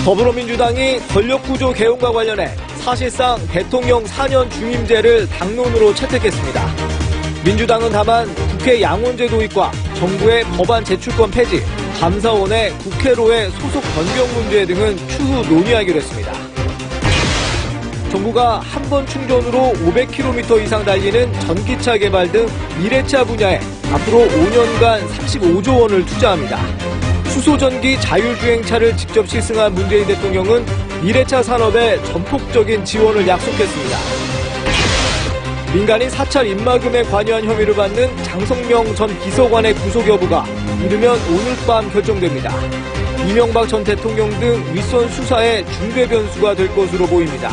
더불어민주당이 권력구조 개헌과 관련해 사실상 대통령 4년 중임제를 당론으로 채택했습니다. 민주당은 다만 국회 양원제 도입과 정부의 법안 제출권 폐지, 감사원의 국회로의 소속 변경 문제 등은 추후 논의하기로 했습니다. 정부가 한 번 충전으로 500km 이상 달리는 전기차 개발 등 미래차 분야에 앞으로 5년간 35조 원을 투자합니다. 수소전기 자율주행차를 직접 시승한 문재인 대통령은 미래차 산업에 전폭적인 지원을 약속했습니다. 민간인 사찰 입마금에 관여한 혐의를 받는 장성명 전 비서관의 구속 여부가 이르면 오늘 밤 결정됩니다. 이명박 전 대통령 등 윗선 수사의 중대 변수가 될 것으로 보입니다.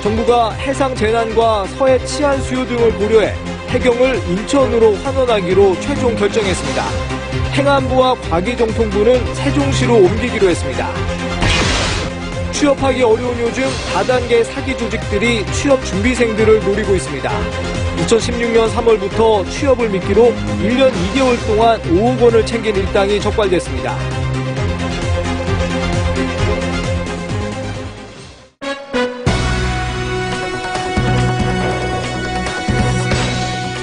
정부가 해상 재난과 서해 치안 수요 등을 고려해 해경을 인천으로 환원하기로 최종 결정했습니다. 행안부와 과기정통부는 세종시로 옮기기로 했습니다. 취업하기 어려운 요즘 다단계 사기 조직들이 취업 준비생들을 노리고 있습니다. 2016년 3월부터 취업을 미끼로 1년 2개월 동안 5억 원을 챙긴 일당이 적발됐습니다.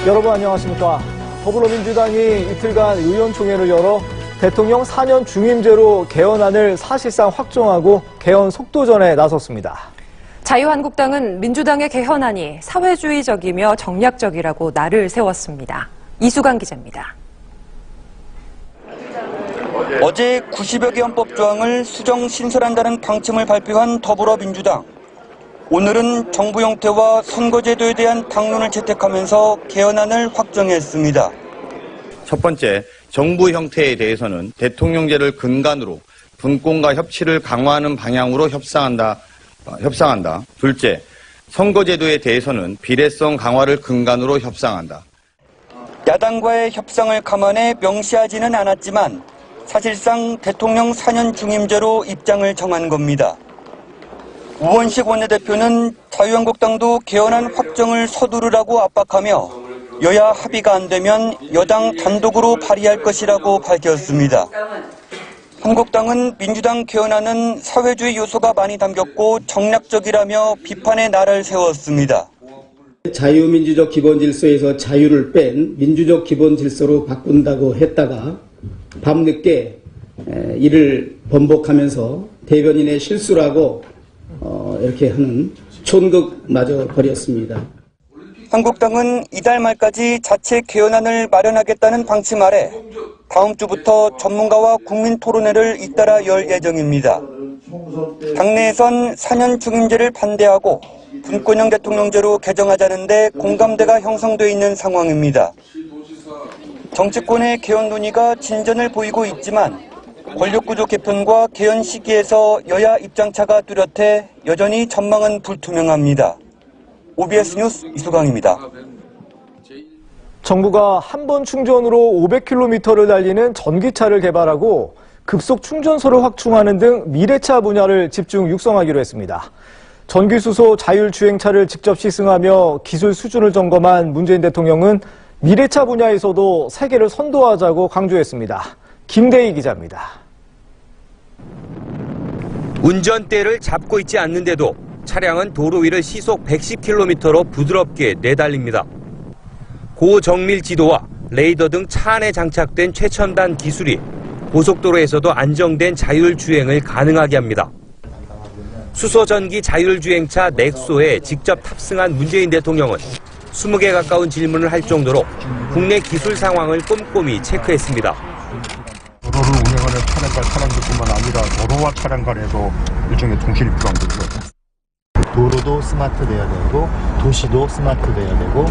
여러분 안녕하십니까. 더불어민주당이 이틀간 의원총회를 열어 대통령 4년 중임제로 개헌안을 사실상 확정하고 개헌 속도전에 나섰습니다. 자유한국당은 민주당의 개헌안이 사회주의적이며 정략적이라고 날을 세웠습니다. 이수강 기자입니다. 어제 90여 개 헌법 조항을 수정 신설한다는 방침을 발표한 더불어민주당. 오늘은 정부 형태와 선거제도에 대한 당론을 채택하면서 개헌안을 확정했습니다. 첫 번째, 정부 형태에 대해서는 대통령제를 근간으로 분권과 협치를 강화하는 방향으로 협상한다. 둘째, 선거제도에 대해서는 비례성 강화를 근간으로 협상한다. 야당과의 협상을 감안해 명시하지는 않았지만 사실상 대통령 4년 중임제로 입장을 정한 겁니다. 우원식 원내대표는 자유한국당도 개헌안 확정을 서두르라고 압박하며 여야 합의가 안 되면 여당 단독으로 발의할 것이라고 밝혔습니다. 한국당은 민주당 개헌안은 사회주의 요소가 많이 담겼고 정략적이라며 비판의 날을 세웠습니다. 자유민주적 기본질서에서 자유를 뺀 민주적 기본질서로 바꾼다고 했다가 밤늦게 이를 번복하면서 대변인의 실수라고 이렇게 하는 촌극마저 벌였습니다. 한국당은 이달 말까지 자체 개헌안을 마련하겠다는 방침 아래 다음 주부터 전문가와 국민 토론회를 잇따라 열 예정입니다. 당내에선 4년 중임제를 반대하고 분권형 대통령제로 개정하자는데 공감대가 형성돼 있는 상황입니다. 정치권의 개헌 논의가 진전을 보이고 있지만 권력구조 개편과 개헌 시기에서 여야 입장차가 뚜렷해 여전히 전망은 불투명합니다. OBS 뉴스 이수강입니다. 정부가 한 번 충전으로 500km를 달리는 전기차를 개발하고 급속 충전소를 확충하는 등 미래차 분야를 집중 육성하기로 했습니다. 전기수소 자율주행차를 직접 시승하며 기술 수준을 점검한 문재인 대통령은 미래차 분야에서도 세계를 선도하자고 강조했습니다. 김대희 기자입니다. 운전대를 잡고 있지 않는데도 차량은 도로 위를 시속 110km로 부드럽게 내달립니다. 고정밀 지도와 레이더 등 차 안에 장착된 최첨단 기술이 고속도로에서도 안정된 자율주행을 가능하게 합니다. 수소전기 자율주행차 넥소에 직접 탑승한 문재인 대통령은 20개 가까운 질문을 할 정도로 국내 기술 상황을 꼼꼼히 체크했습니다. 도로를 운행하는 차량과 사람들뿐만 아니라 도로와 차량 간에도 일종의 통신이 필요합니다. 도로도 스마트돼야 되고 도시도 스마트돼야 되고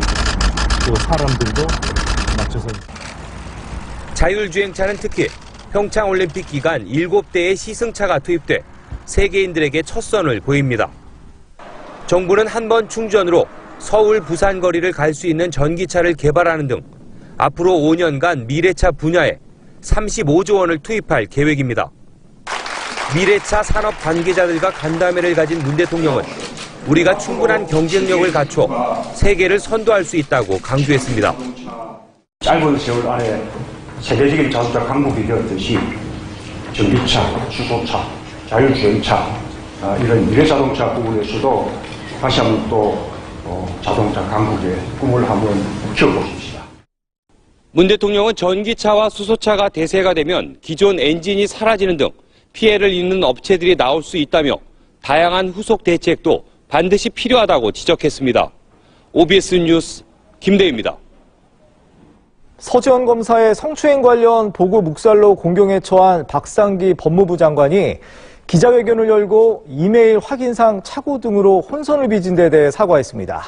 또 사람들도 맞춰서. 자율주행차는 특히 평창올림픽 기간 7대의 시승차가 투입돼 세계인들에게 첫 선을 보입니다. 정부는 한 번 충전으로 서울, 부산 거리를 갈 수 있는 전기차를 개발하는 등 앞으로 5년간 미래차 분야에 35조 원을 투입할 계획입니다. 미래차 산업 관계자들과 간담회를 가진 문 대통령은 우리가 충분한 경쟁력을 갖춰 세계를 선도할 수 있다고 강조했습니다. 짧은 세월 안에 세계적인 자동차 강국이 되었듯이 전기차, 수소차, 자율주행차 이런 미래자동차 부분에서도 다시 한번 또 자동차 강국의 꿈을 한번 키워보십시다. 문 대통령은 전기차와 수소차가 대세가 되면 기존 엔진이 사라지는 등 피해를 입는 업체들이 나올 수 있다며 다양한 후속 대책도 반드시 필요하다고 지적했습니다. OBS 뉴스 김대희입니다. 서지현 검사의 성추행 관련 보고 묵살로 공경에 처한 박상기 법무부 장관이 기자회견을 열고 이메일 확인상 착오 등으로 혼선을 빚은 데 대해 사과했습니다.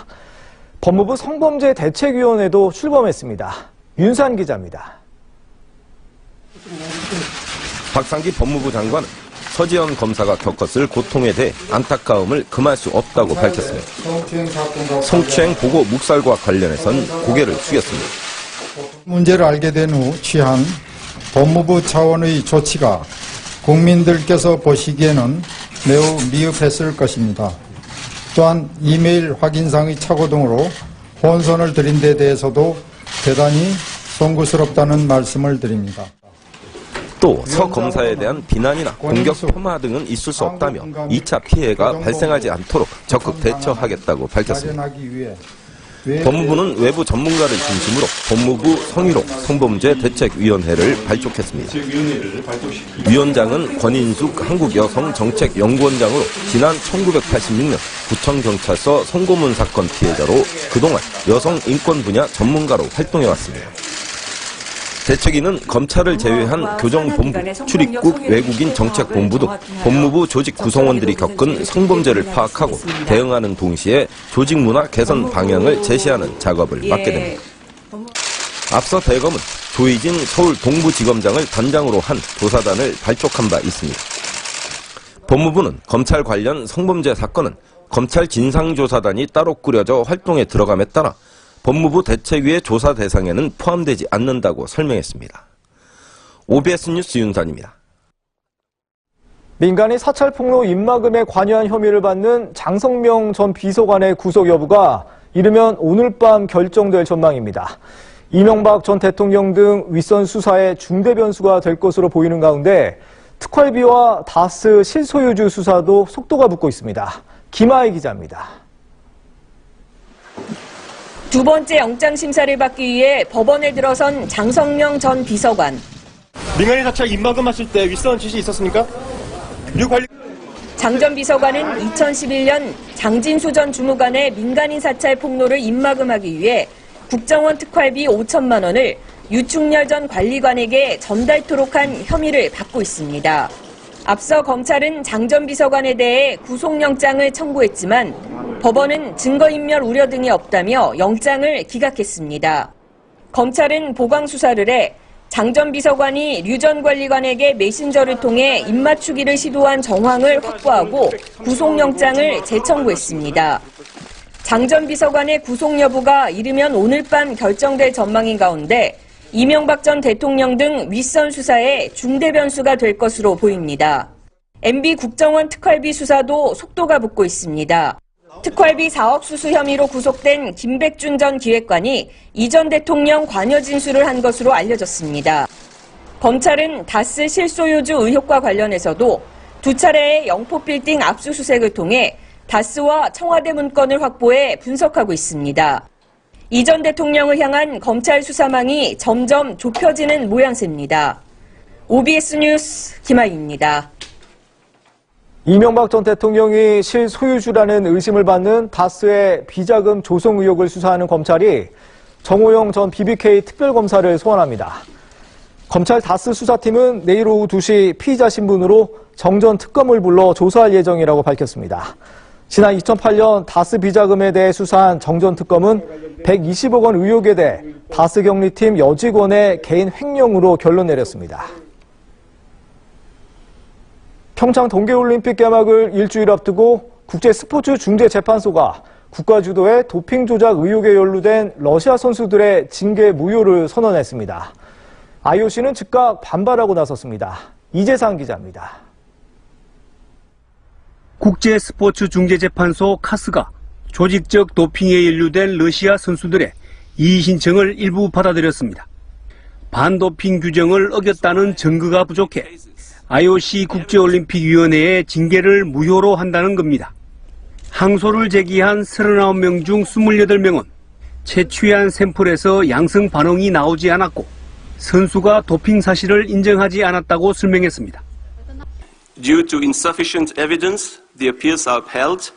법무부 성범죄 대책위원회도 출범했습니다. 윤산 기자입니다. 박상기 법무부 장관은 서지현 검사가 겪었을 고통에 대해 안타까움을 금할 수 없다고 밝혔습니다. 성추행 보고 묵살과 관련해선 고개를 숙였습니다. 문제를 알게 된 후 취한 법무부 차원의 조치가 국민들께서 보시기에는 매우 미흡했을 것입니다. 또한 이메일 확인상의 착오 등으로 혼선을 드린 데 대해서도 대단히 송구스럽다는 말씀을 드립니다. 또 서 검사에 대한 비난이나 공격 폄하 등은 있을 수 없다며 2차 피해가 발생하지 않도록 적극 대처하겠다고 밝혔습니다. 법무부는 외부 전문가를 중심으로 법무부 성희롱 성범죄 대책위원회를 발족했습니다. 위원장은 권인숙 한국여성정책연구원장으로 지난 1986년 구청경찰서 성고문 사건 피해자로 그동안 여성 인권 분야 전문가로 활동해왔습니다. 대책위는 검찰을 제외한 교정본부, 출입국, 외국인 정책본부 등 법무부 조직 구성원들이 겪은 성범죄를 파악하고 대응하는 동시에 조직 문화 개선 방향을 제시하는 작업을 맡게 됩니다. 앞서 대검은 조희진 서울 동부지검장을 단장으로 한 조사단을 발족한 바 있습니다. 법무부는 검찰 관련 성범죄 사건은 검찰 진상조사단이 따로 꾸려져 활동에 들어감에 따라 법무부 대책위의 조사 대상에는 포함되지 않는다고 설명했습니다. OBS 뉴스 윤산입니다. 민간인 사찰폭로 입막음에 관여한 혐의를 받는 장성명 전 비서관의 구속 여부가 이르면 오늘 밤 결정될 전망입니다. 이명박 전 대통령 등 윗선 수사의 중대 변수가 될 것으로 보이는 가운데 특활비와 다스 실소유주 수사도 속도가 붙고 있습니다. 김하희 기자입니다. 두 번째 영장 심사를 받기 위해 법원에 들어선 장성명 전 비서관. 민간인 사찰 입막음하실 때 윗선 지시 있었습니까? 장 전 비서관은 2011년 장진수 전 주무관의 민간인 사찰 폭로를 입막음하기 위해 국정원 특활비 5천만 원을 유충렬 전 관리관에게 전달토록 한 혐의를 받고 있습니다. 앞서 검찰은 장 전 비서관에 대해 구속영장을 청구했지만 법원은 증거인멸 우려 등이 없다며 영장을 기각했습니다. 검찰은 보강 수사를 해 장 전 비서관이 류 전 관리관에게 메신저를 통해 입맞추기를 시도한 정황을 확보하고 구속영장을 재청구했습니다. 장 전 비서관의 구속 여부가 이르면 오늘 밤 결정될 전망인 가운데 이명박 전 대통령 등 윗선 수사에 중대 변수가 될 것으로 보입니다. MB 국정원 특활비 수사도 속도가 붙고 있습니다. 특활비 4억 수수 혐의로 구속된 김백준 전 기획관이 이 전 대통령 관여 진술을 한 것으로 알려졌습니다. 검찰은 다스 실소유주 의혹과 관련해서도 두 차례의 영포빌딩 압수수색을 통해 다스와 청와대 문건을 확보해 분석하고 있습니다. 이 전 대통령을 향한 검찰 수사망이 점점 좁혀지는 모양새입니다. OBS 뉴스 김하희입니다. 이명박 전 대통령이 실소유주라는 의심을 받는 다스의 비자금 조성 의혹을 수사하는 검찰이 정호영 전 BBK 특별검사를 소환합니다. 검찰 다스 수사팀은 내일 오후 2시 피의자 신분으로 정 전 특검을 불러 조사할 예정이라고 밝혔습니다. 지난 2008년 다스 비자금에 대해 수사한 정 전 특검은 120억 원 의혹에 대해 다스 경리팀 여직원의 개인 횡령으로 결론 내렸습니다. 평창 동계올림픽 개막을 일주일 앞두고 국제스포츠중재재판소가 국가 주도의 도핑 조작 의혹에 연루된 러시아 선수들의 징계 무효를 선언했습니다. IOC는 즉각 반발하고 나섰습니다. 이재상 기자입니다. 국제스포츠중재재판소 카스가 조직적 도핑에 연루된 러시아 선수들의 이의 신청을 일부 받아들였습니다. 반도핑 규정을 어겼다는 증거가 부족해 IOC 국제올림픽위원회의 징계를 무효로 한다는 겁니다. 항소를 제기한 39명 중 28명은 채취한 샘플에서 양성 반응이 나오지 않았고 선수가 도핑 사실을 인정하지 않았다고 설명했습니다. Due to insufficient evidence, the appeals are upheld,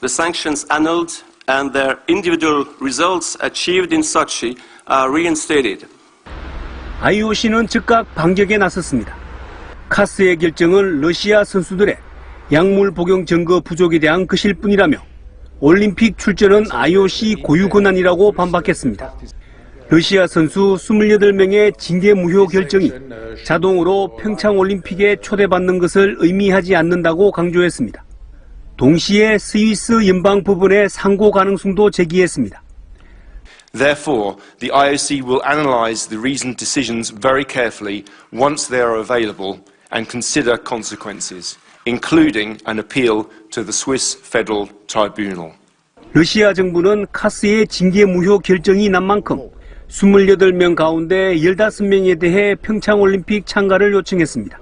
the sanctions annulled, and their individual results achieved in Sochi are reinstated. IOC는 즉각 반격에 나섰습니다. 카스의 결정은 러시아 선수들의 약물 복용 증거 부족에 대한 것일 뿐이라며 올림픽 출전은 IOC 고유 권한이라고 반박했습니다. 러시아 선수 28명의 징계 무효 결정이 자동으로 평창올림픽에 초대받는 것을 의미하지 않는다고 강조했습니다. 동시에 스위스 연방 법원의 상고 가능성도 제기했습니다. Therefore, the IOC will analyse the reasoned decisions very carefully once they are available and consider consequences, including an appeal to the Swiss Federal Tribunal. 러시아 정부는 카스의 징계 무효 결정이 난 만큼 28명 가운데 15명에 대해 평창올림픽 참가를 요청했습니다.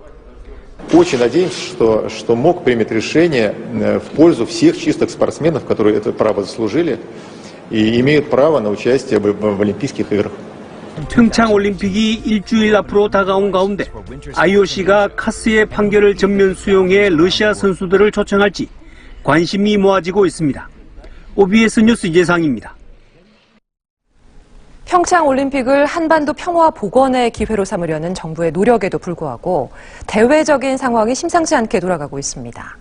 Очень надеемся, что МОК примет решение в пользу всех чистых спортсменов, которые это право заслужили и имеют право на участие в Олимпийских играх. 평창올림픽이 일주일 앞으로 다가온 가운데 IOC가 카스의 판결을 전면 수용해 러시아 선수들을 초청할지 관심이 모아지고 있습니다. OBS 뉴스 이재상입니다. 평창올림픽을 한반도 평화 복원의 기회로 삼으려는 정부의 노력에도 불구하고 대외적인 상황이 심상치 않게 돌아가고 있습니다.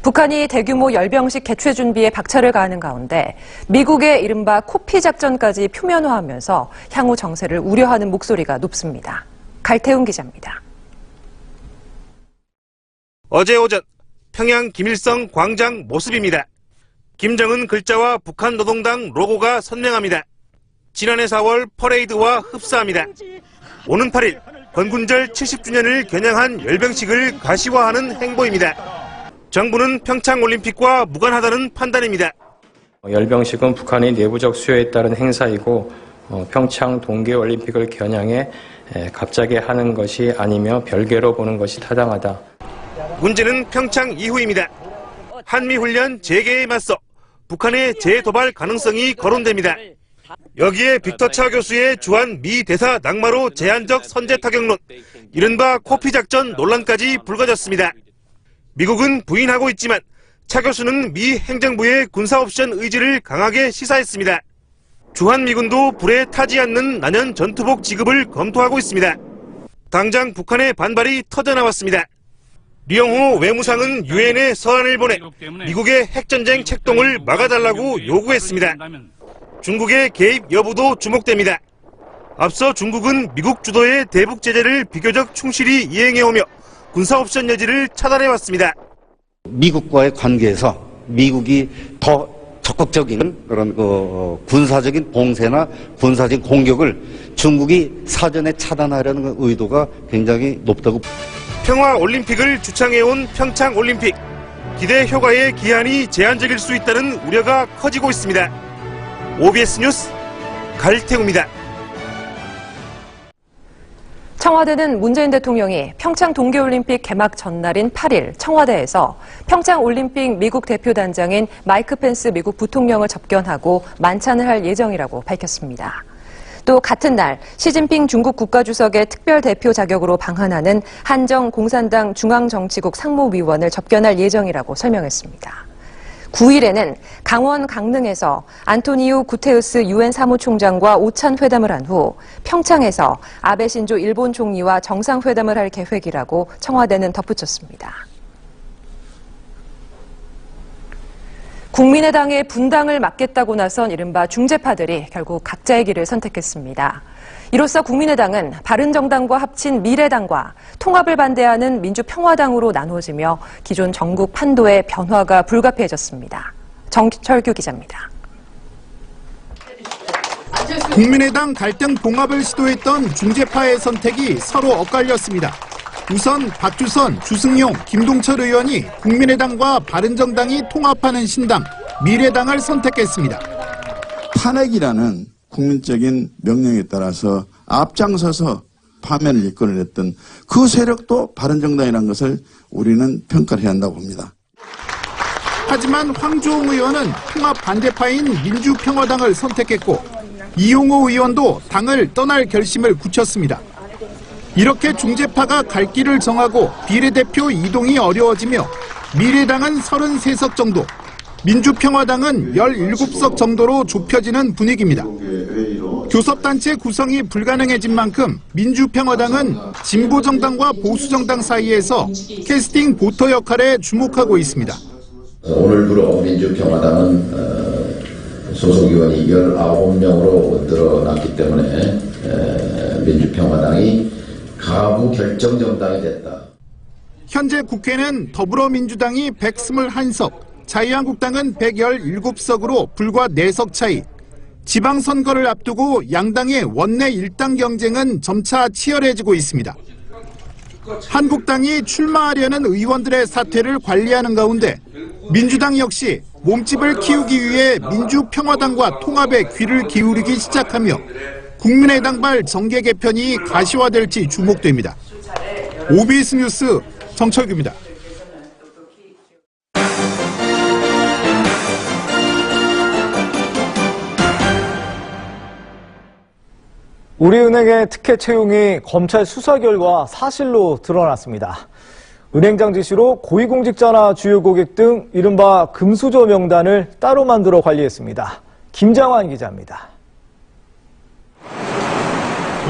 북한이 대규모 열병식 개최 준비에 박차를 가하는 가운데 미국의 이른바 코피 작전까지 표면화하면서 향후 정세를 우려하는 목소리가 높습니다. 갈태훈 기자입니다. 어제 오전 평양 김일성 광장 모습입니다. 김정은 글자와 북한 노동당 로고가 선명합니다. 지난해 4월 퍼레이드와 흡사합니다. 오는 8일 건군절 70주년을 겨냥한 열병식을 가시화하는 행보입니다. 정부는 평창올림픽과 무관하다는 판단입니다. 열병식은 북한의 내부적 수요에 따른 행사이고 평창 동계올림픽을 겨냥해 갑자기 하는 것이 아니며 별개로 보는 것이 타당하다. 문제는 평창 이후입니다. 한미훈련 재개에 맞서 북한의 재도발 가능성이 거론됩니다. 여기에 빅터 차 교수의 주한 미 대사 낙마로 제한적 선제 타격론, 이른바 코피 작전 논란까지 불거졌습니다. 미국은 부인하고 있지만 차 교수는 미 행정부의 군사 옵션 의지를 강하게 시사했습니다. 주한미군도 불에 타지 않는 난연 전투복 지급을 검토하고 있습니다. 당장 북한의 반발이 터져나왔습니다. 류영호 외무상은 유엔에 서한을 보내 미국의 핵전쟁 책동을 막아달라고 요구했습니다. 중국의 개입 여부도 주목됩니다. 앞서 중국은 미국 주도의 대북 제재를 비교적 충실히 이행해오며 군사 옵션 여지를 차단해왔습니다. 미국과의 관계에서 미국이 더 적극적인 그런 군사적인 봉쇄나 군사적인 공격을 중국이 사전에 차단하려는 의도가 굉장히 높다고. 평화올림픽을 주창해온 평창올림픽. 기대 효과의 기한이 제한적일 수 있다는 우려가 커지고 있습니다. OBS 뉴스 갈태우입니다. 청와대는 문재인 대통령이 평창 동계올림픽 개막 전날인 8일 청와대에서 평창올림픽 미국 대표단장인 마이크 펜스 미국 부통령을 접견하고 만찬을 할 예정이라고 밝혔습니다. 또 같은 날 시진핑 중국 국가주석의 특별 대표 자격으로 방한하는 한정 공산당 중앙정치국 상무위원을 접견할 예정이라고 설명했습니다. 9일에는 강원 강릉에서 안토니우 구테우스 유엔 사무총장과 오찬 회담을 한 후 평창에서 아베 신조 일본 총리와 정상회담을 할 계획이라고 청와대는 덧붙였습니다. 국민의당의 분당을 막겠다고 나선 이른바 중재파들이 결국 각자의 길을 선택했습니다. 이로써 국민의당은 바른정당과 합친 미래당과 통합을 반대하는 민주평화당으로 나누어지며 기존 전국 판도의 변화가 불가피해졌습니다. 정철규 기자입니다. 국민의당 갈등 봉합을 시도했던 중재파의 선택이 서로 엇갈렸습니다. 우선 박주선, 주승용, 김동철 의원이 국민의당과 바른정당이 통합하는 신당, 미래당을 선택했습니다. 탄핵이라는 국민적인 명령에 따라서 앞장서서 파면을 이끌어냈던 그 세력도 바른정당이라는 것을 우리는 평가를 해야 한다고 봅니다. 하지만 황주홍 의원은 통합 반대파인 민주평화당을 선택했고 이용호 의원도 당을 떠날 결심을 굳혔습니다. 이렇게 중재파가 갈 길을 정하고 비례대표 이동이 어려워지며 미래당은 33석 정도, 민주평화당은 17석 정도로 좁혀지는 분위기입니다. 교섭단체 구성이 불가능해진 만큼 민주평화당은 진보정당과 보수정당 사이에서 캐스팅 보터 역할에 주목하고 있습니다. 오늘 들어 민주평화당은 소속 의원이 19명으로 늘어났기 때문에 민주평화당이 가부 결정 정당이 됐다. 현재 국회는 더불어민주당이 121석, 자유한국당은 117석으로 불과 4석 차이. 지방선거를 앞두고 양당의 원내 일당 경쟁은 점차 치열해지고 있습니다. 한국당이 출마하려는 의원들의 사퇴를 관리하는 가운데 민주당 역시 몸집을 키우기 위해 민주평화당과 통합에 귀를 기울이기 시작하며 국민의당발 정계 개편이 가시화될지 주목됩니다. OBS 뉴스 정철규입니다. 우리은행의 특혜 채용이 검찰 수사 결과 사실로 드러났습니다. 은행장 지시로 고위공직자나 주요 고객 등 이른바 금수저 명단을 따로 만들어 관리했습니다. 김장환 기자입니다.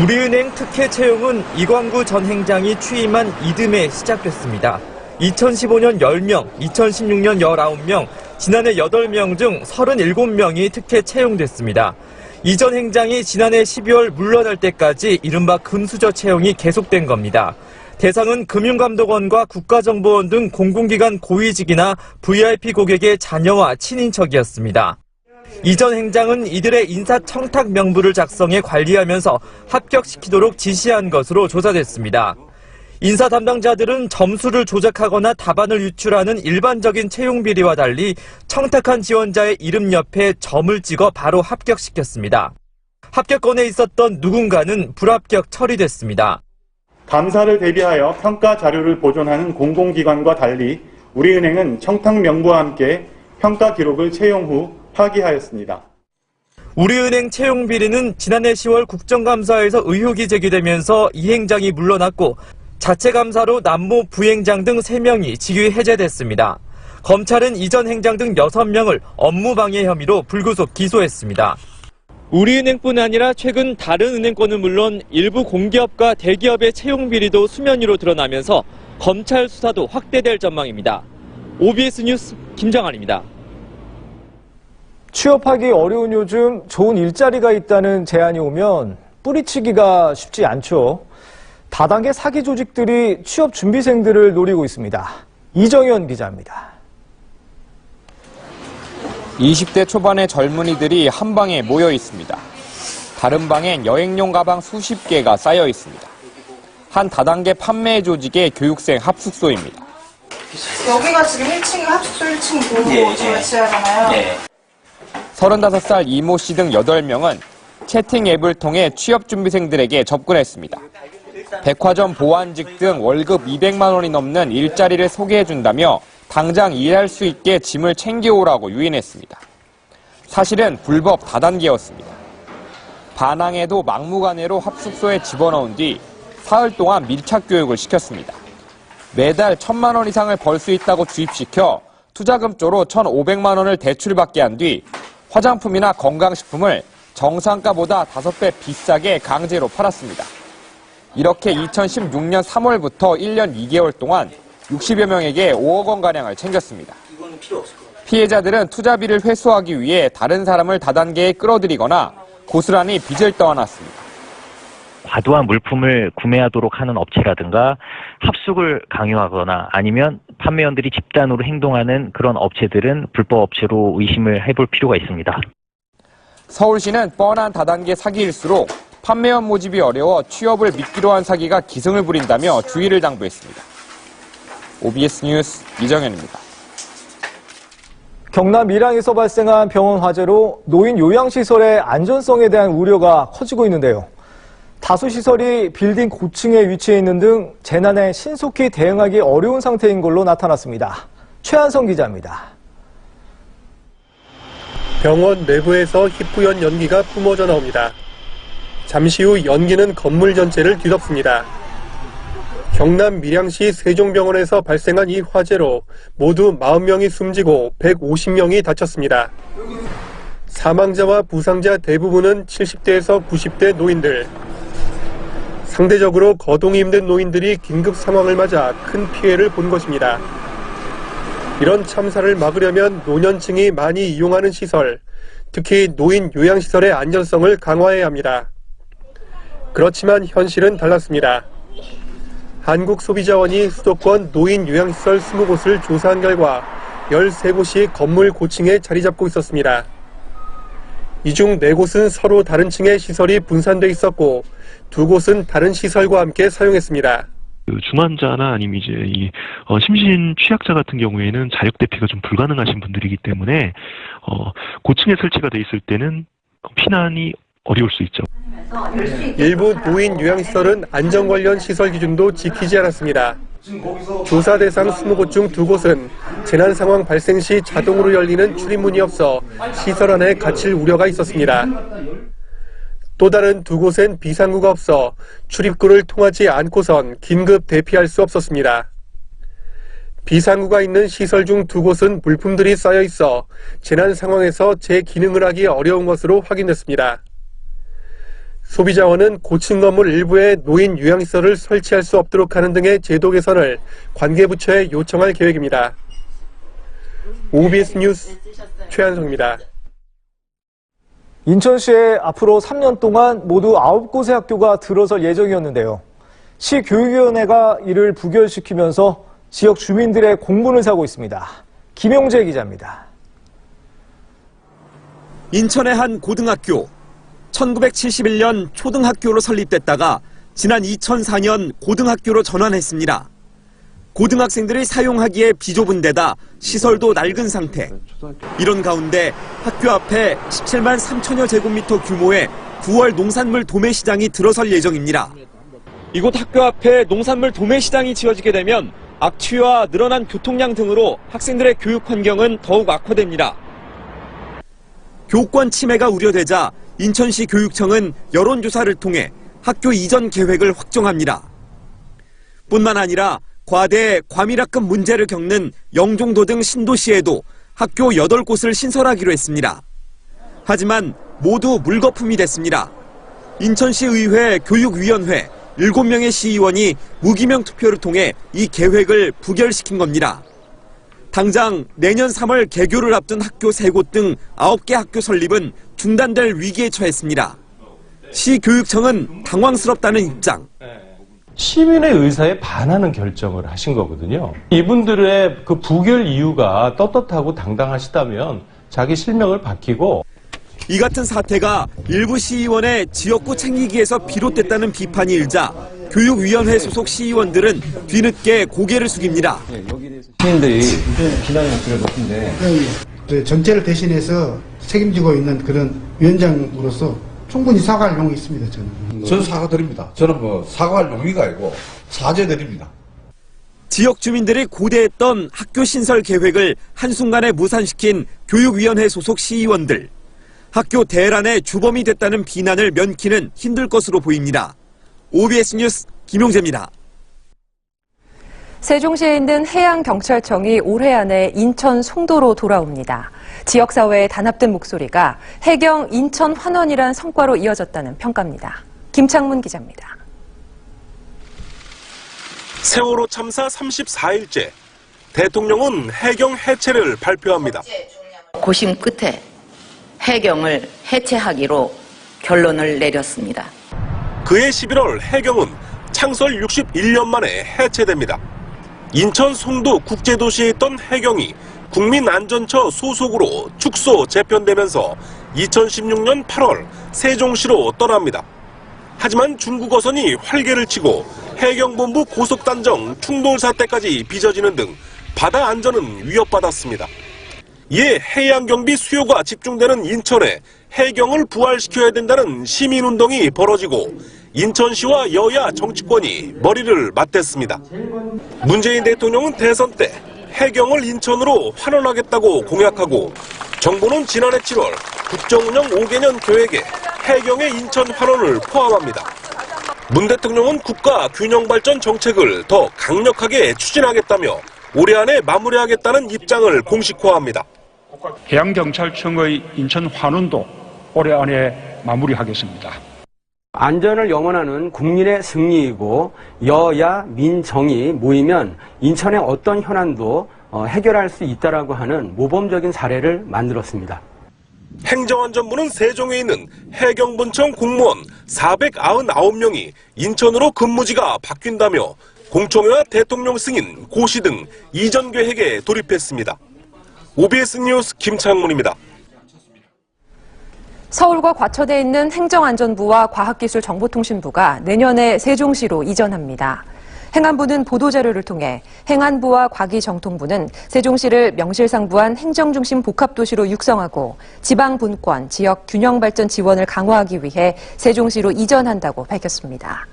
우리은행 특혜 채용은 이광구 전 행장이 취임한 이듬해 시작됐습니다. 2015년 10명, 2016년 19명, 지난해 8명 중 37명이 특혜 채용됐습니다. 이 전 행장이 지난해 12월 물러날 때까지 이른바 금수저 채용이 계속된 겁니다. 대상은 금융감독원과 국가정보원 등 공공기관 고위직이나 VIP 고객의 자녀와 친인척이었습니다. 이 전 행장은 이들의 인사청탁 명부를 작성해 관리하면서 합격시키도록 지시한 것으로 조사됐습니다. 인사 담당자들은 점수를 조작하거나 답안을 유출하는 일반적인 채용 비리와 달리 청탁한 지원자의 이름 옆에 점을 찍어 바로 합격시켰습니다. 합격권에 있었던 누군가는 불합격 처리됐습니다. 감사를 대비하여 평가 자료를 보존하는 공공기관과 달리 우리은행은 청탁 명부와 함께 평가 기록을 채용 후 파기하였습니다. 우리은행 채용 비리는 지난해 10월 국정감사에서 의혹이 제기되면서 이 행장이 물러났고 자체 감사로 남모 부행장 등 3명이 직위 해제됐습니다. 검찰은 이 전 행장 등 6명을 업무방해 혐의로 불구속 기소했습니다. 우리은행뿐 아니라 최근 다른 은행권은 물론 일부 공기업과 대기업의 채용 비리도 수면 위로 드러나면서 검찰 수사도 확대될 전망입니다. OBS 뉴스 김정환입니다. 취업하기 어려운 요즘 좋은 일자리가 있다는 제안이 오면 뿌리치기가 쉽지 않죠. 다단계 사기 조직들이 취업 준비생들을 노리고 있습니다. 이정현 기자입니다. 20대 초반의 젊은이들이 한 방에 모여 있습니다. 다른 방엔 여행용 가방 수십 개가 쌓여 있습니다. 한 다단계 판매 조직의 교육생 합숙소입니다. 여기가 지금 1층 합숙소 1층이고 지하잖아요. 35살 이모 씨 등 8명은 채팅 앱을 통해 취업 준비생들에게 접근했습니다. 백화점 보안직 등 월급 200만 원이 넘는 일자리를 소개해준다며 당장 일할 수 있게 짐을 챙겨오라고 유인했습니다. 사실은 불법 다단계였습니다. 반항에도 막무가내로 합숙소에 집어넣은 뒤 사흘 동안 밀착 교육을 시켰습니다. 매달 1,000만 원 이상을 벌 수 있다고 주입시켜 투자금조로 1,500만 원을 대출받게 한 뒤 화장품이나 건강식품을 정상가보다 5배 비싸게 강제로 팔았습니다. 이렇게 2016년 3월부터 1년 2개월 동안 60여 명에게 5억 원가량을 챙겼습니다. 피해자들은 투자비를 회수하기 위해 다른 사람을 다단계에 끌어들이거나 고스란히 빚을 떠안았습니다. 과도한 물품을 구매하도록 하는 업체라든가 합숙을 강요하거나 아니면 판매원들이 집단으로 행동하는 그런 업체들은 불법 업체로 의심을 해볼 필요가 있습니다. 서울시는 뻔한 다단계 사기일수록 판매원 모집이 어려워 취업을 미끼로 한 사기가 기승을 부린다며 주의를 당부했습니다. OBS 뉴스 이정현입니다. 경남 밀양에서 발생한 병원 화재로 노인 요양시설의 안전성에 대한 우려가 커지고 있는데요. 다수 시설이 빌딩 고층에 위치해 있는 등 재난에 신속히 대응하기 어려운 상태인 걸로 나타났습니다. 최한성 기자입니다. 병원 내부에서 희뿌연 연기가 뿜어져 나옵니다. 잠시 후 연기는 건물 전체를 뒤덮습니다. 경남 밀양시 세종병원에서 발생한 이 화재로 모두 40명이 숨지고 150명이 다쳤습니다. 사망자와 부상자 대부분은 70대에서 90대 노인들. 상대적으로 거동이 힘든 노인들이 긴급 상황을 맞아 큰 피해를 본 것입니다. 이런 참사를 막으려면 노년층이 많이 이용하는 시설, 특히 노인 요양시설의 안전성을 강화해야 합니다. 그렇지만 현실은 달랐습니다. 한국소비자원이 수도권 노인 요양시설 20곳을 조사한 결과 13곳이 건물 고층에 자리 잡고 있었습니다. 이 중 4곳은 서로 다른 층의 시설이 분산돼 있었고 2곳은 다른 시설과 함께 사용했습니다. 중환자나 아니면 이제 이 심신 취약자 같은 경우에는 자력 대피가 좀 불가능하신 분들이기 때문에 고층에 설치가 돼 있을 때는 피난이 어려울 수 있죠. 일부 노인 요양시설은 안전 관련 시설 기준도 지키지 않았습니다. 조사 대상 20곳 중 2곳은 재난 상황 발생 시 자동으로 열리는 출입문이 없어 시설 안에 갇힐 우려가 있었습니다. 또 다른 2곳엔 비상구가 없어 출입구를 통하지 않고선 긴급 대피할 수 없었습니다. 비상구가 있는 시설 중 2곳은 물품들이 쌓여 있어 재난 상황에서 재기능을 하기 어려운 것으로 확인됐습니다. 소비자원은 고층 건물 일부에 노인 요양시설을 설치할 수 없도록 하는 등의 제도 개선을 관계부처에 요청할 계획입니다. OBS 뉴스 최한성입니다. 인천시에 앞으로 3년 동안 모두 9곳의 학교가 들어설 예정이었는데요. 시 교육위원회가 이를 부결시키면서 지역 주민들의 공분을 사고 있습니다. 김용재 기자입니다. 인천의 한 고등학교. 1971년 초등학교로 설립됐다가 지난 2004년 고등학교로 전환했습니다. 고등학생들이 사용하기에 비좁은 데다 시설도 낡은 상태. 이런 가운데 학교 앞에 17만 3천여 제곱미터 규모의 9월 농산물 도매시장이 들어설 예정입니다. 이곳 학교 앞에 농산물 도매시장이 지어지게 되면 악취와 늘어난 교통량 등으로 학생들의 교육 환경은 더욱 악화됩니다. 교권 침해가 우려되자 인천시 교육청은 여론조사를 통해 학교 이전 계획을 확정합니다. 뿐만 아니라 과대 과밀학급 문제를 겪는 영종도 등 신도시에도 학교 8곳을 신설하기로 했습니다. 하지만 모두 물거품이 됐습니다. 인천시 의회 교육위원회 7명의 시의원이 무기명 투표를 통해 이 계획을 부결시킨 겁니다. 당장 내년 3월 개교를 앞둔 학교 3곳 등 9개 학교 설립은 중단될 위기에 처했습니다. 시 교육청은 당황스럽다는 입장. 시민의 의사에 반하는 결정을 하신 거거든요. 이분들의 그 부결 이유가 떳떳하고 당당하시다면 자기 실명을 밝히고. 이 같은 사태가 일부 시의원의 지역구 챙기기에서 비롯됐다는 비판이 일자 교육위원회 소속 시의원들은 뒤늦게 고개를 숙입니다. 시민들이 비난의 목소리를 높은데 전체를 대신해서 책임지고 있는 그런 위원장으로서 충분히 사과할 용이 있습니다. 저는 사과드립니다. 저는 사과할 용의가 아니고 사죄드립니다. 지역 주민들이 고대했던 학교 신설 계획을 한순간에 무산시킨 교육위원회 소속 시의원들. 학교 대란의 주범이 됐다는 비난을 면키는 힘들 것으로 보입니다. OBS 뉴스 김용재입니다. 세종시에 있는 해양경찰청이 올해 안에 인천 송도로 돌아옵니다. 지역사회의 단합된 목소리가 해경 인천 환원이란 성과로 이어졌다는 평가입니다. 김창문 기자입니다. 세월호 참사 34일째, 대통령은 해경 해체를 발표합니다. 고심 끝에 해경을 해체하기로 결론을 내렸습니다. 그해 11월 해경은 창설 61년 만에 해체됩니다. 인천 송도 국제도시에 있던 해경이 국민안전처 소속으로 축소 재편되면서 2016년 8월 세종시로 떠납니다. 하지만 중국 어선이 활개를 치고 해경본부 고속단정 충돌 사태까지 빚어지는 등 바다 안전은 위협받았습니다. 이에 해양경비 수요가 집중되는 인천에 해경을 부활시켜야 된다는 시민운동이 벌어지고 인천시와 여야 정치권이 머리를 맞댔습니다. 문재인 대통령은 대선 때 해경을 인천으로 환원하겠다고 공약하고 정부는 지난해 7월 국정운영 5개년 계획에 해경의 인천 환원을 포함합니다. 문 대통령은 국가 균형발전 정책을 더 강력하게 추진하겠다며 올해 안에 마무리하겠다는 입장을 공식화합니다. 해양경찰청의 인천 환원도 올해 안에 마무리하겠습니다. 안전을 염원하는 국민의 승리이고 여야 민정이 모이면 인천의 어떤 현안도 해결할 수 있다라고 하는 모범적인 사례를 만들었습니다. 행정안전부는 세종에 있는 해경분청 공무원 499명이 인천으로 근무지가 바뀐다며 공청회와 대통령 승인, 고시 등 이전 계획에 돌입했습니다. OBS 뉴스 김창문입니다. 서울과 과천에 있는 행정안전부와 과학기술정보통신부가 내년에 세종시로 이전합니다. 행안부는 보도자료를 통해 행안부와 과기정통부는 세종시를 명실상부한 행정중심 복합도시로 육성하고 지방분권, 지역 균형발전 지원을 강화하기 위해 세종시로 이전한다고 밝혔습니다.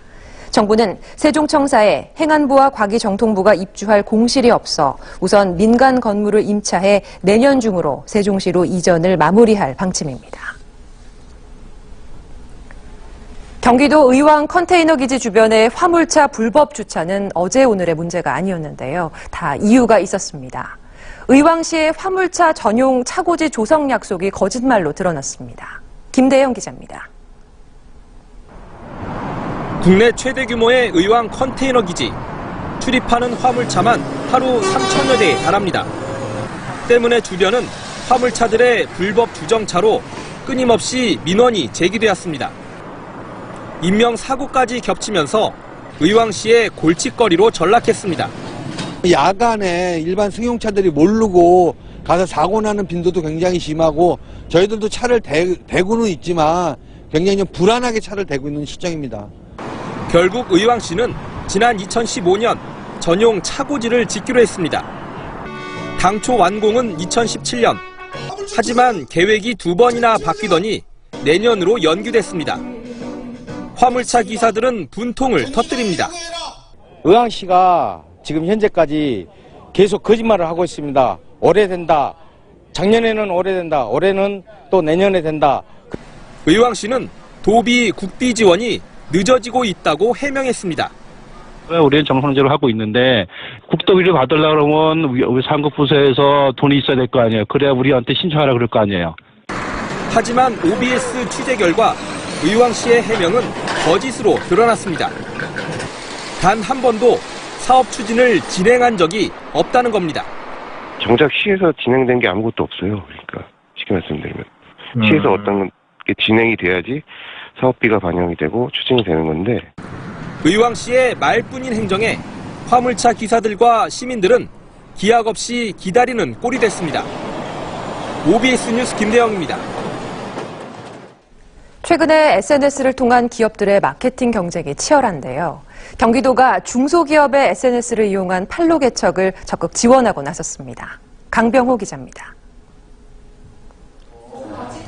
정부는 세종청사에 행안부와 과기정통부가 입주할 공실이 없어 우선 민간 건물을 임차해 내년 중으로 세종시로 이전을 마무리할 방침입니다. 경기도 의왕 컨테이너 기지 주변의 화물차 불법 주차는 어제 오늘의 문제가 아니었는데요. 다 이유가 있었습니다. 의왕시의 화물차 전용 차고지 조성 약속이 거짓말로 드러났습니다. 김대영 기자입니다. 국내 최대 규모의 의왕 컨테이너 기지. 출입하는 화물차만 하루 3,000여 대에 달합니다. 때문에 주변은 화물차들의 불법 주정차로 끊임없이 민원이 제기되었습니다. 인명사고까지 겹치면서 의왕시의 골칫거리로 전락했습니다. 야간에 일반 승용차들이 모르고 가서 사고 나는 빈도도 굉장히 심하고 저희들도 차를 대고는 있지만 굉장히 불안하게 차를 대고 있는 실정입니다. 결국 의왕시는 지난 2015년 전용 차고지를 짓기로 했습니다. 당초 완공은 2017년. 하지만 계획이 2번이나 바뀌더니 내년으로 연기됐습니다. 화물차 기사들은 분통을 터뜨립니다. 의왕시가 지금 현재까지 계속 거짓말을 하고 있습니다. 오래된다. 작년에는 오래된다. 올해는 또 내년에 된다. 의왕시는 도비, 국비 지원이 늦어지고 있다고 해명했습니다. 우리는 정상적으로 하고 있는데 국도비를 받으려고 그러면 우리 상급부서에서 돈이 있어야 될 거 아니에요. 그래야 우리한테 신청하라 그럴 거 아니에요. 하지만 OBS 취재 결과 의왕시의 해명은 거짓으로 드러났습니다. 단 한 번도 사업 추진을 진행한 적이 없다는 겁니다. 정작 시에서 진행된 게 아무것도 없어요. 그러니까 쉽게 말씀드리면 시에서 어떤 게 진행이 돼야지 사업비가 반영이 되고 추진이 되는 건데 의왕시의 말뿐인 행정에 화물차 기사들과 시민들은 기약 없이 기다리는 꼴이 됐습니다. OBS 뉴스 김대영입니다. 최근에 SNS를 통한 기업들의 마케팅 경쟁이 치열한데요. 경기도가 중소기업의 SNS를 이용한 판로 개척을 적극 지원하고 나섰습니다. 강병호 기자입니다.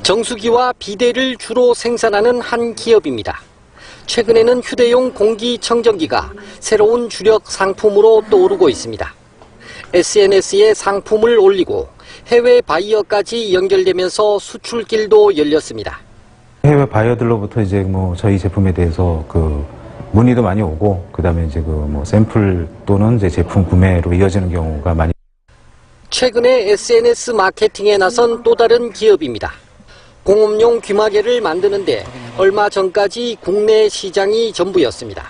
정수기와 비데를 주로 생산하는 한 기업입니다. 최근에는 휴대용 공기청정기가 새로운 주력 상품으로 떠오르고 있습니다. SNS에 상품을 올리고 해외 바이어까지 연결되면서 수출길도 열렸습니다. 해외 바이어들로부터 이제 저희 제품에 대해서 문의도 많이 오고, 그다음에 이제 샘플 또는 이제 제품 구매로 이어지는 경우가 많이. 최근에 SNS 마케팅에 나선 또 다른 기업입니다. 공업용 귀마개를 만드는데 얼마 전까지 국내 시장이 전부였습니다.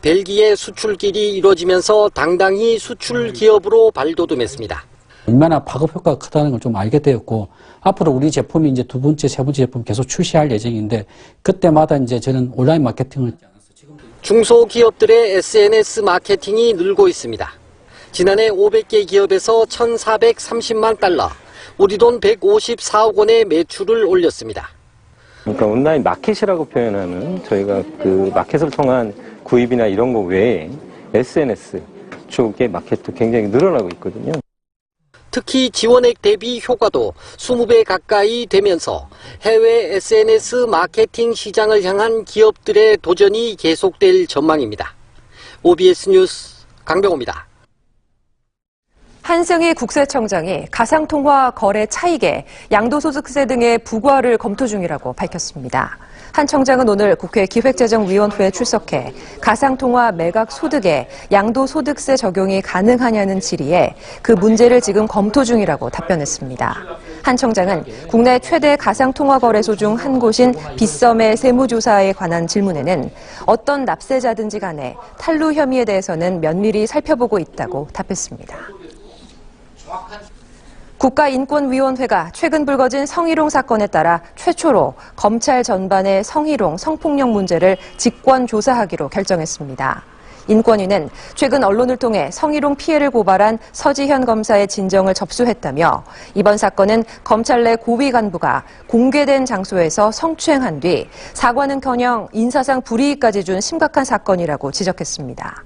벨기에 수출길이 이루어지면서 당당히 수출 기업으로 발돋움했습니다. 얼마나 파급 효과가 크다는 걸 좀 알게 되었고, 앞으로 우리 제품이 이제 2번째, 3번째 제품 계속 출시할 예정인데, 그때마다 이제 저는 온라인 마케팅을. 중소기업들의 SNS 마케팅이 늘고 있습니다. 지난해 500개 기업에서 1,430만 달러, 우리 돈 154억 원의 매출을 올렸습니다. 그러니까 온라인 마켓이라고 표현하는 저희가 그 마켓을 통한 구입이나 이런 거 외에 SNS 쪽의 마켓도 굉장히 늘어나고 있거든요. 특히 지원액 대비 효과도 20배 가까이 되면서 해외 SNS 마케팅 시장을 향한 기업들의 도전이 계속될 전망입니다. OBS 뉴스 강병호입니다. 한승희 국세청장이 가상통화 거래 차익에 양도소득세 등의 부과를 검토 중이라고 밝혔습니다. 한 청장은 오늘 국회 기획재정위원회에 출석해 가상통화 매각 소득에 양도소득세 적용이 가능하냐는 질의에 그 문제를 지금 검토 중이라고 답변했습니다. 한 청장은 국내 최대 가상통화 거래소 중 한 곳인 빗썸의 세무조사에 관한 질문에는 어떤 납세자든지 간에 탈루 혐의에 대해서는 면밀히 살펴보고 있다고 답했습니다. 국가인권위원회가 최근 불거진 성희롱 사건에 따라 최초로 검찰 전반의 성희롱, 성폭력 문제를 직권 조사하기로 결정했습니다. 인권위는 최근 언론을 통해 성희롱 피해를 고발한 서지현 검사의 진정을 접수했다며 이번 사건은 검찰 내 고위 간부가 공개된 장소에서 성추행한 뒤 사과는커녕 인사상 불이익까지 준 심각한 사건이라고 지적했습니다.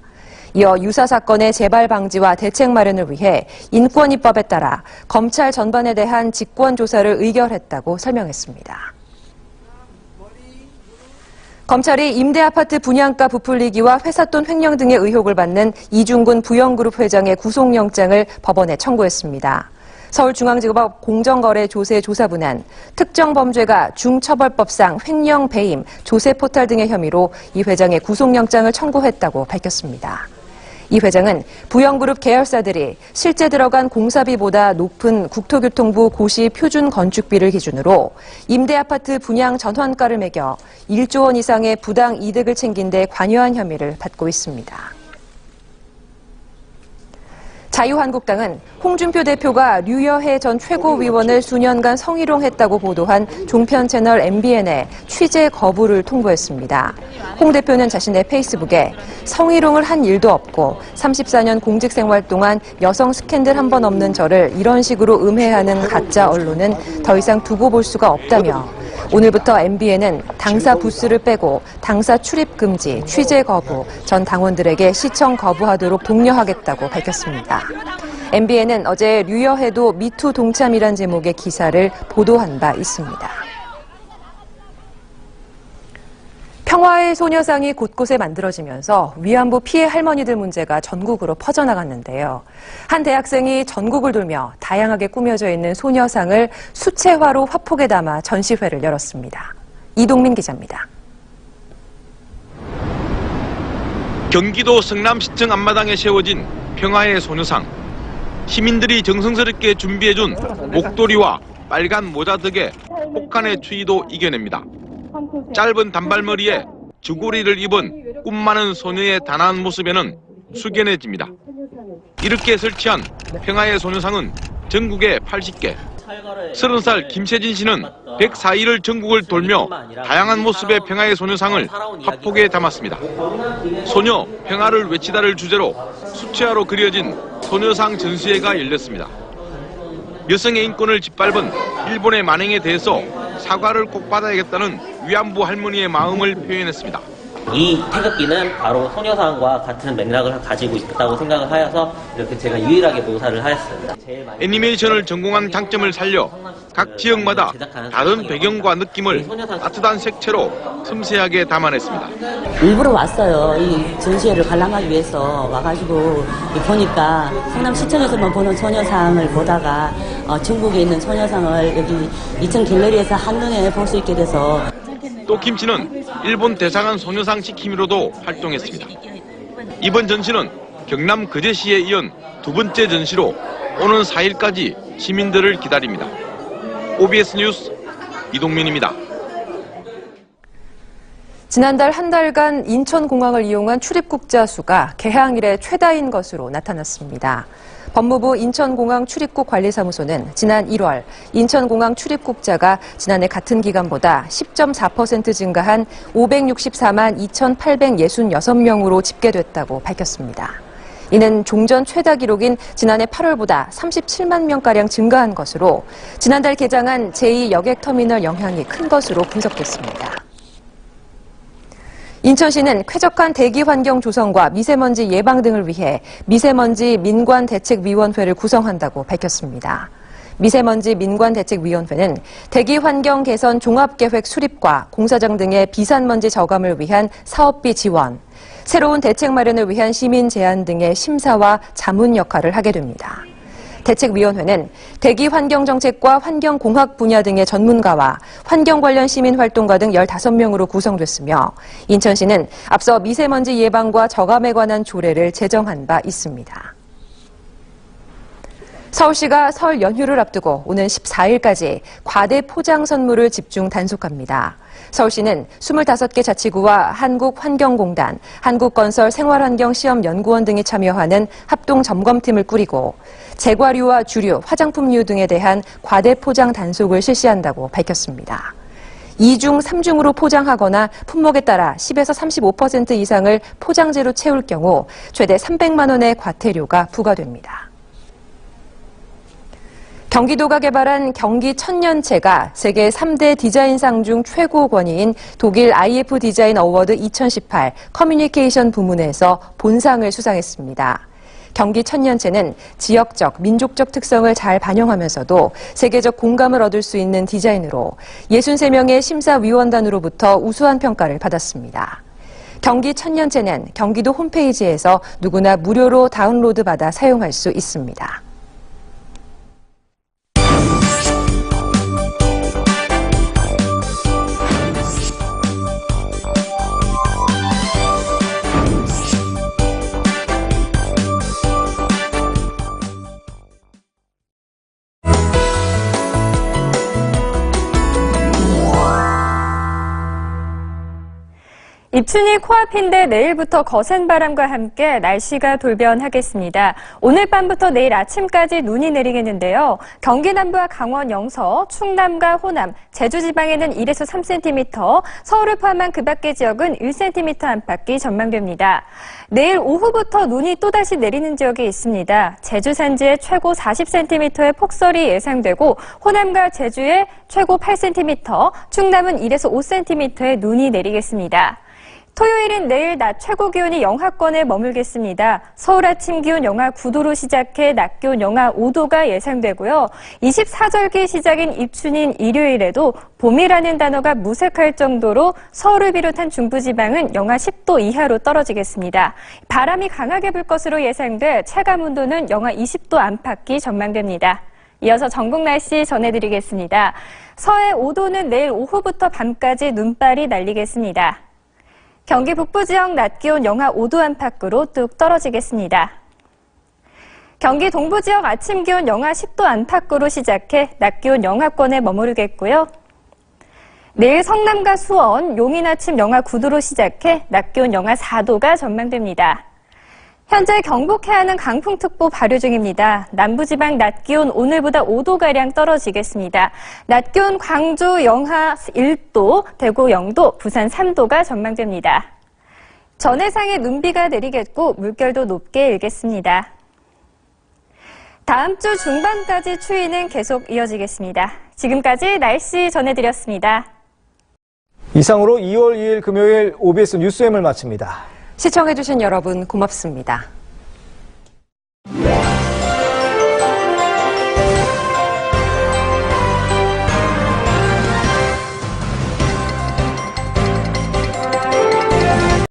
이어 유사 사건의 재발 방지와 대책 마련을 위해 인권위법에 따라 검찰 전반에 대한 직권 조사를 의결했다고 설명했습니다. 검찰이 임대아파트 분양가 부풀리기와 회삿돈 횡령 등의 의혹을 받는 이중근 부영그룹 회장의 구속영장을 법원에 청구했습니다. 서울중앙지법 공정거래조세 조사부는 특정 범죄가 중처벌법상 횡령, 배임, 조세 포탈 등의 혐의로 이 회장의 구속영장을 청구했다고 밝혔습니다. 이 회장은 부영그룹 계열사들이 실제 들어간 공사비보다 높은 국토교통부 고시 표준 건축비를 기준으로 임대아파트 분양 전환가를 매겨 1조 원 이상의 부당 이득을 챙긴 데 관여한 혐의를 받고 있습니다. 자유한국당은 홍준표 대표가 류여해 전 최고위원을 수년간 성희롱했다고 보도한 종편 채널 MBN에 취재 거부를 통보했습니다. 홍 대표는 자신의 페이스북에 성희롱을 한 일도 없고 34년 공직 생활 동안 여성 스캔들 한 번 없는 저를 이런 식으로 음해하는 가짜 언론은 더 이상 두고 볼 수가 없다며 오늘부터 MBN은 당사 부스를 빼고 당사 출입 금지, 취재 거부, 전 당원들에게 시청 거부하도록 독려하겠다고 밝혔습니다. MBN은 어제 류여해도 미투 동참이란 제목의 기사를 보도한 바 있습니다. 평화의 소녀상이 곳곳에 만들어지면서 위안부 피해 할머니들 문제가 전국으로 퍼져나갔는데요. 한 대학생이 전국을 돌며 다양하게 꾸며져 있는 소녀상을 수채화로 화폭에 담아 전시회를 열었습니다. 이동민 기자입니다. 경기도 성남시청 앞마당에 세워진 평화의 소녀상. 시민들이 정성스럽게 준비해준 목도리와 빨간 모자 덕에 혹한의 추위도 이겨냅니다. 짧은 단발머리에 주고리를 입은 꿈 많은 소녀의 단아한 모습에는 숙연해집니다. 이렇게 설치한 평화의 소녀상은 전국에 80개. 30살 김세진 씨는 104일을 전국을 돌며 다양한 모습의 평화의 소녀상을 화폭에 담았습니다. 소녀 평화를 외치다를 주제로 수채화로 그려진 소녀상 전시회가 열렸습니다. 여성의 인권을 짓밟은 일본의 만행에 대해서 사과를 꼭 받아야겠다는 위안부 할머니의 마음을 표현했습니다. 이 태극기는 바로 소녀상과 같은 맥락을 가지고 있다고 생각을 하여서 이렇게 제가 유일하게 묘사를 하였습니다. 애니메이션을 전공한 장점을 살려 각 지역마다 다른 배경과 느낌을 따뜻한 색채로 섬세하게 담아냈습니다. 일부러 왔어요. 이 전시회를 관람하기 위해서 와가지고 보니까 성남시청에서만 보는 소녀상을 보다가 전국에 있는 소녀상을 여기 2층 갤러리에서 한눈에 볼 수 있게 돼서 또 김 씨는 일본 대사관 소녀상 지킴이로도 활동했습니다. 이번 전시는 경남 거제시에 이은 두 번째 전시로 오는 4일까지 시민들을 기다립니다. OBS 뉴스 이동민입니다. 지난달 한 달간 인천공항을 이용한 출입국자 수가 개항일에 최다인 것으로 나타났습니다. 법무부 인천공항 출입국 관리사무소는 지난 1월 인천공항 출입국자가 지난해 같은 기간보다 10.4% 증가한 564만 2,866명으로 집계됐다고 밝혔습니다. 이는 종전 최다 기록인 지난해 8월보다 37만 명가량 증가한 것으로 지난달 개장한 제2 여객터미널 영향이 큰 것으로 분석됐습니다. 인천시는 쾌적한 대기 환경 조성과 미세먼지 예방 등을 위해 미세먼지 민관대책위원회를 구성한다고 밝혔습니다. 미세먼지 민관대책위원회는 대기 환경 개선 종합계획 수립과 공사장 등의 비산먼지 저감을 위한 사업비 지원, 새로운 대책 마련을 위한 시민 제안 등의 심사와 자문 역할을 하게 됩니다. 대책위원회는 대기 환경정책과 환경공학 분야 등의 전문가와 환경 관련 시민활동가 등 15명으로 구성됐으며 인천시는 앞서 미세먼지 예방과 저감에 관한 조례를 제정한 바 있습니다. 서울시가 설 연휴를 앞두고 오는 14일까지 과대 포장 선물을 집중 단속합니다. 서울시는 25개 자치구와 한국환경공단, 한국건설생활환경시험연구원 등이 참여하는 합동점검팀을 꾸리고 제과류와 주류, 화장품류 등에 대한 과대 포장 단속을 실시한다고 밝혔습니다. 2중, 3중으로 포장하거나 품목에 따라 10에서 35% 이상을 포장재로 채울 경우 최대 300만 원의 과태료가 부과됩니다. 경기도가 개발한 경기 천년체가 세계 3대 디자인상 중 최고 권위인 독일 IF 디자인 어워드 2018 커뮤니케이션 부문에서 본상을 수상했습니다. 경기 천년체는 지역적, 민족적 특성을 잘 반영하면서도 세계적 공감을 얻을 수 있는 디자인으로 63명의 심사위원단으로부터 우수한 평가를 받았습니다. 경기 천년체는 경기도 홈페이지에서 누구나 무료로 다운로드 받아 사용할 수 있습니다. 입춘이 코앞인데 내일부터 거센 바람과 함께 날씨가 돌변하겠습니다. 오늘 밤부터 내일 아침까지 눈이 내리겠는데요. 경기 남부와 강원 영서, 충남과 호남, 제주 지방에는 1에서 3cm, 서울을 포함한 그 밖의 지역은 1cm 안팎이 전망됩니다. 내일 오후부터 눈이 또다시 내리는 지역이 있습니다. 제주 산지에 최고 40cm의 폭설이 예상되고 호남과 제주에 최고 8cm, 충남은 1에서 5cm의 눈이 내리겠습니다. 토요일인 내일 낮 최고 기온이 영하권에 머물겠습니다. 서울 아침 기온 영하 9도로 시작해 낮 기온 영하 5도가 예상되고요. 24절기 시작인 입춘인 일요일에도 봄이라는 단어가 무색할 정도로 서울을 비롯한 중부지방은 영하 10도 이하로 떨어지겠습니다. 바람이 강하게 불 것으로 예상돼 체감 온도는 영하 20도 안팎이 전망됩니다. 이어서 전국 날씨 전해드리겠습니다. 서해 5도는 내일 오후부터 밤까지 눈발이 날리겠습니다. 경기 북부 지역 낮 기온 영하 5도 안팎으로 뚝 떨어지겠습니다. 경기 동부 지역 아침 기온 영하 10도 안팎으로 시작해 낮 기온 영하권에 머무르겠고요. 내일 성남과 수원, 용인 아침 영하 9도로 시작해 낮 기온 영하 4도가 전망됩니다. 현재 경북 해안은 강풍특보 발효 중입니다. 남부지방 낮 기온 오늘보다 5도가량 떨어지겠습니다. 낮 기온 광주 영하 1도, 대구 0도, 부산 3도가 전망됩니다. 전해상에 눈비가 내리겠고 물결도 높게 일겠습니다. 다음 주 중반까지 추위는 계속 이어지겠습니다. 지금까지 날씨 전해드렸습니다. 이상으로 2월 2일 금요일 OBS 뉴스엠을 마칩니다. 시청해주신 여러분 고맙습니다.